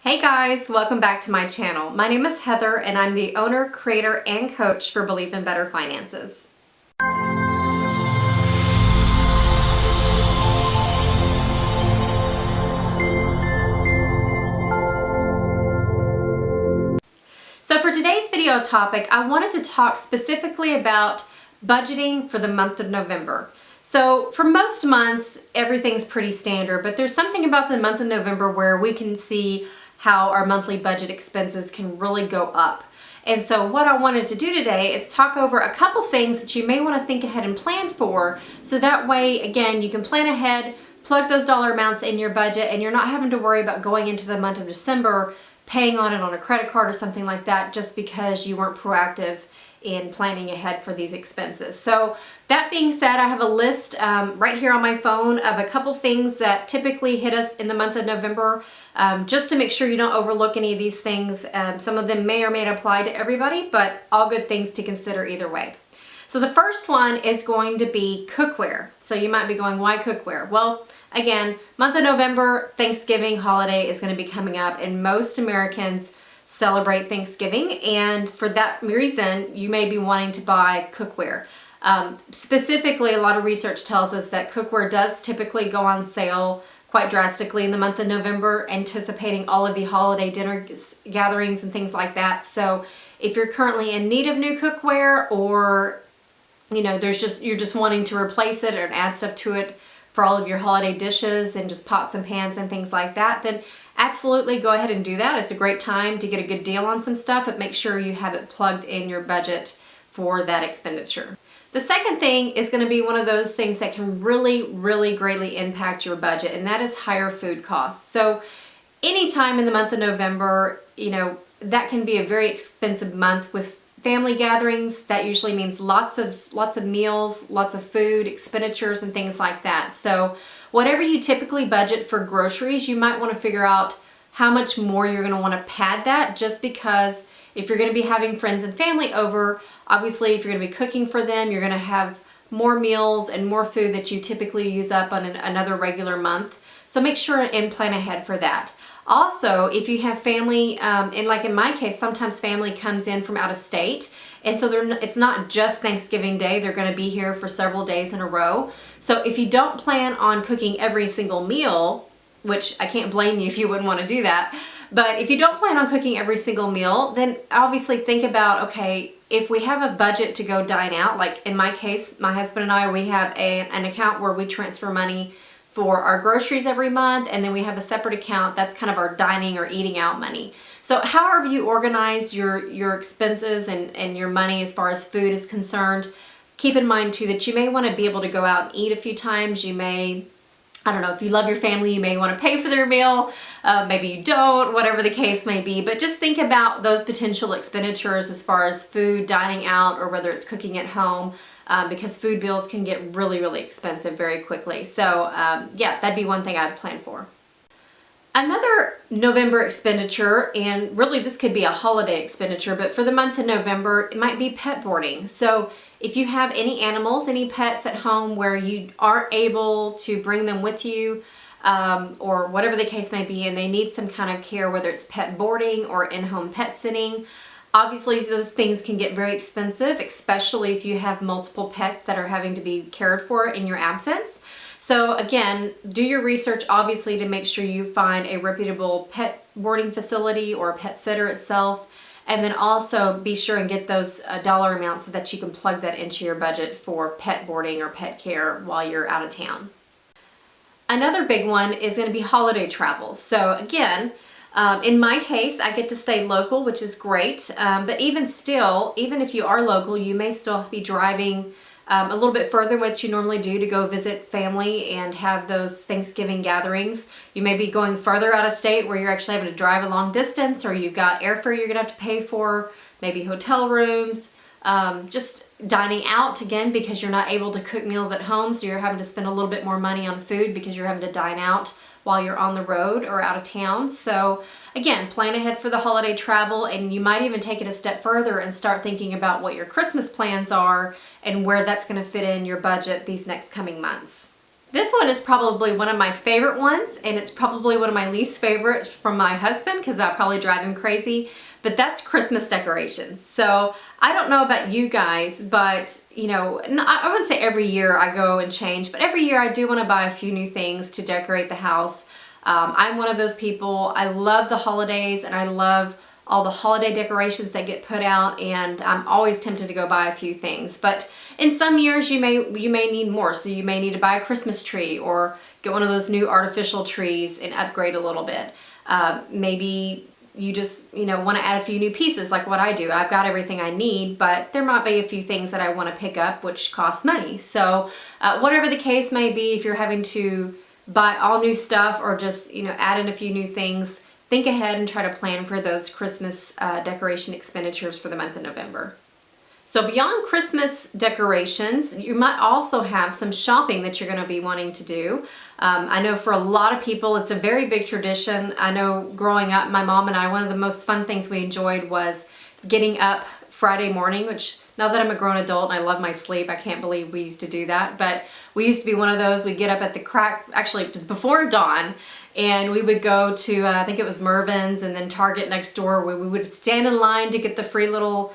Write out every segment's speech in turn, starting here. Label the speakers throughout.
Speaker 1: Hey guys, welcome back to my channel. My name is Heather and I'm the owner, creator, and coach for Believe in Better Finances. So for today's video topic, I wanted to talk specifically about budgeting for the month of November. So for most months, everything's pretty standard, but there's something about the month of November where we can see how our monthly budget expenses can really go up. And so what I wanted to do today is talk over a couple things that you may want to think ahead and plan for, so that way, again, you can plan ahead, plug those dollar amounts in your budget, and you're not having to worry about going into the month of December paying on it on a credit card or something like that just because you weren't proactive in planning ahead for these expenses. So that being said, I have a list right here on my phone of a couple things that typically hit us in the month of November, just to make sure you don't overlook any of these things. Some of them may or may not apply to everybody, but all good things to consider either way. So the first one is going to be cookware. So you might be going, why cookware? Well, again, month of November, Thanksgiving holiday is going to be coming up, and most Americans celebrate Thanksgiving, and for that reason, you may be wanting to buy cookware. Specifically, a lot of research tells us that cookware does typically go on sale quite drastically in the month of November, anticipating all of the holiday dinner gatherings and things like that. So if you're currently in need of new cookware, or you're just wanting to replace it or add stuff to it for all of your holiday dishes and just pots and pans and things like that, then absolutely go ahead and do that. It's a great time to get a good deal on some stuff, but make sure you have it plugged in your budget for that expenditure. The second thing is going to be one of those things that can really greatly impact your budget, and that is higher food costs. So anytime in the month of November, that can be a very expensive month with family gatherings. That usually means lots of meals, lots of food, expenditures, and things like that. So whatever you typically budget for groceries, you might want to figure out how much more you're going to want to pad that, just because if you're going to be having friends and family over, obviously if you're going to be cooking for them, you're going to have more meals and more food that you typically use up on another regular month. So make sure and plan ahead for that. Also, if you have family, and like in my case, sometimes family comes in from out of state, and so it's not just Thanksgiving Day, they're going to be here for several days in a row. So if you don't plan on cooking every single meal, which I can't blame you if you wouldn't want to do that, but if you don't plan on cooking every single meal, then obviously think about, okay, if we have a budget to go dine out, like in my case, my husband and I, we have an account where we transfer money for our groceries every month, and then we have a separate account that's kind of our dining or eating out money. So however you organize your expenses and your money as far as food is concerned, keep in mind too that you may want to be able to go out and eat a few times. You may, I don't know, if you love your family, you may want to pay for their meal. Maybe you don't, whatever the case may be. But just think about those potential expenditures as far as food, dining out, or whether it's cooking at home, because food bills can get really expensive very quickly. So yeah, that'd be one thing I'd plan for. Another November expenditure, and really this could be a holiday expenditure, but for the month of November, it might be pet boarding. So if you have any animals, any pets at home where you aren't able to bring them with you, or whatever the case may be, and they need some kind of care, whether it's pet boarding or in-home pet sitting, obviously those things can get very expensive, especially if you have multiple pets that are having to be cared for in your absence. So again, do your research obviously to make sure you find a reputable pet boarding facility or a pet sitter itself, and then also be sure and get those dollar amounts so that you can plug that into your budget for pet boarding or pet care while you're out of town. Another big one is going to be holiday travel. So again, in my case, I get to stay local, which is great, but even still, even if you are local, you may still be driving a little bit further than what you normally do to go visit family and have those Thanksgiving gatherings. You may be going further out of state where you're actually having to drive a long distance, or you've got airfare you're going to have to pay for, maybe hotel rooms, just dining out again because you're not able to cook meals at home, so you're having to spend a little bit more money on food because you're having to dine out while you're on the road or out of town. So again, plan ahead for the holiday travel, and you might even take it a step further and start thinking about what your Christmas plans are and where that's going to fit in your budget these next coming months. This one is probably one of my favorite ones, and it's probably one of my least favorites from my husband because I probably drive him crazy, but that's Christmas decorations. So I don't know about you guys, but you know, I wouldn't say every year I go and change, but every year I do want to buy a few new things to decorate the house. I'm one of those people. I love the holidays and I love all the holiday decorations that get put out, and I'm always tempted to go buy a few things. But in some years you may need more, so you may need to buy a Christmas tree or get one of those new artificial trees and upgrade a little bit. Maybe you just want to add a few new pieces like what I do. I've got everything I need, but there might be a few things that I want to pick up which cost money. So whatever the case may be, if you're having to buy all new stuff or just add in a few new things, think ahead and try to plan for those Christmas decoration expenditures for the month of November. So beyond Christmas decorations, you might also have some shopping that you're going to be wanting to do. I know for a lot of people it's a very big tradition. I know growing up, my mom and I, one of the most fun things we enjoyed was getting up Friday morning, which now that I'm a grown adult and I love my sleep, I can't believe we used to do that. But we used to be one of those, we'd get up at the crack, actually it was before dawn, and we would go to, I think it was Mervyn's and then Target next door, where we would stand in line to get the free little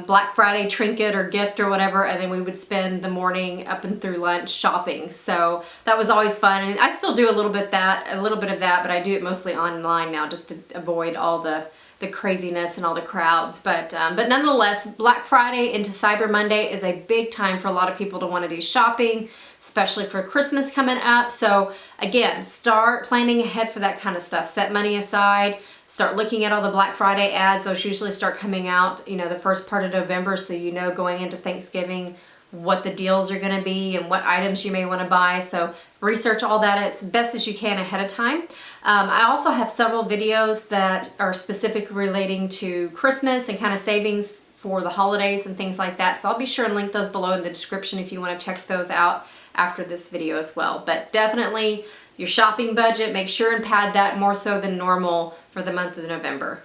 Speaker 1: Black Friday trinket or gift or whatever, and then we would spend the morning up and through lunch shopping. So that was always fun, and I still do a little bit of that, but I do it mostly online now just to avoid all the craziness and all the crowds. But nonetheless, Black Friday into Cyber Monday is a big time for a lot of people to want to do shopping, especially for Christmas coming up. So again, start planning ahead for that kind of stuff. Set money aside. Start looking at all the Black Friday ads. Those usually start coming out, the first part of November, so going into Thanksgiving what the deals are going to be and what items you may want to buy. So research all that as best as you can ahead of time. I also have several videos that are specific relating to Christmas and kind of savings for the holidays and things like that. So I'll be sure and link those below in the description if you want to check those out after this video as well. But definitely your shopping budget, make sure and pad that more so than normal for the month of November.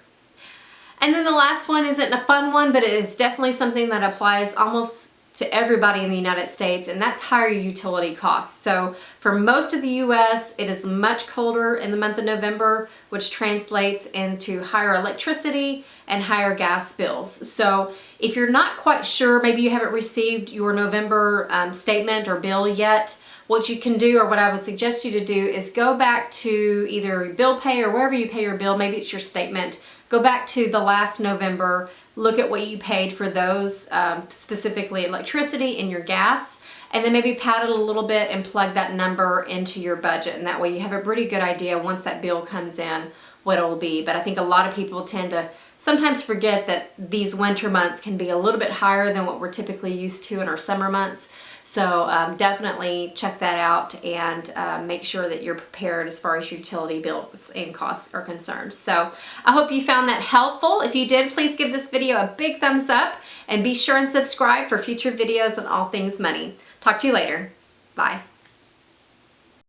Speaker 1: And then the last one isn't a fun one, but it is definitely something that applies almost to everybody in the United States, and that's higher utility costs. So for most of the U.S., it is much colder in the month of November, which translates into higher electricity and higher gas bills. So if you're not quite sure, maybe you haven't received your November statement or bill yet, what you can do, or what I would suggest you to do, is go back to either bill pay or wherever you pay your bill, maybe it's your statement, go back to the last November, look at what you paid for those, specifically electricity and your gas, and then maybe pad it a little bit and plug that number into your budget. And that way you have a pretty good idea once that bill comes in what it will be. But I think a lot of people tend to sometimes forget that these winter months can be a little bit higher than what we're typically used to in our summer months. So definitely check that out and make sure that you're prepared as far as utility bills and costs are concerned. So I hope you found that helpful. If you did, please give this video a big thumbs up and be sure and subscribe for future videos on all things money. Talk to you later. Bye.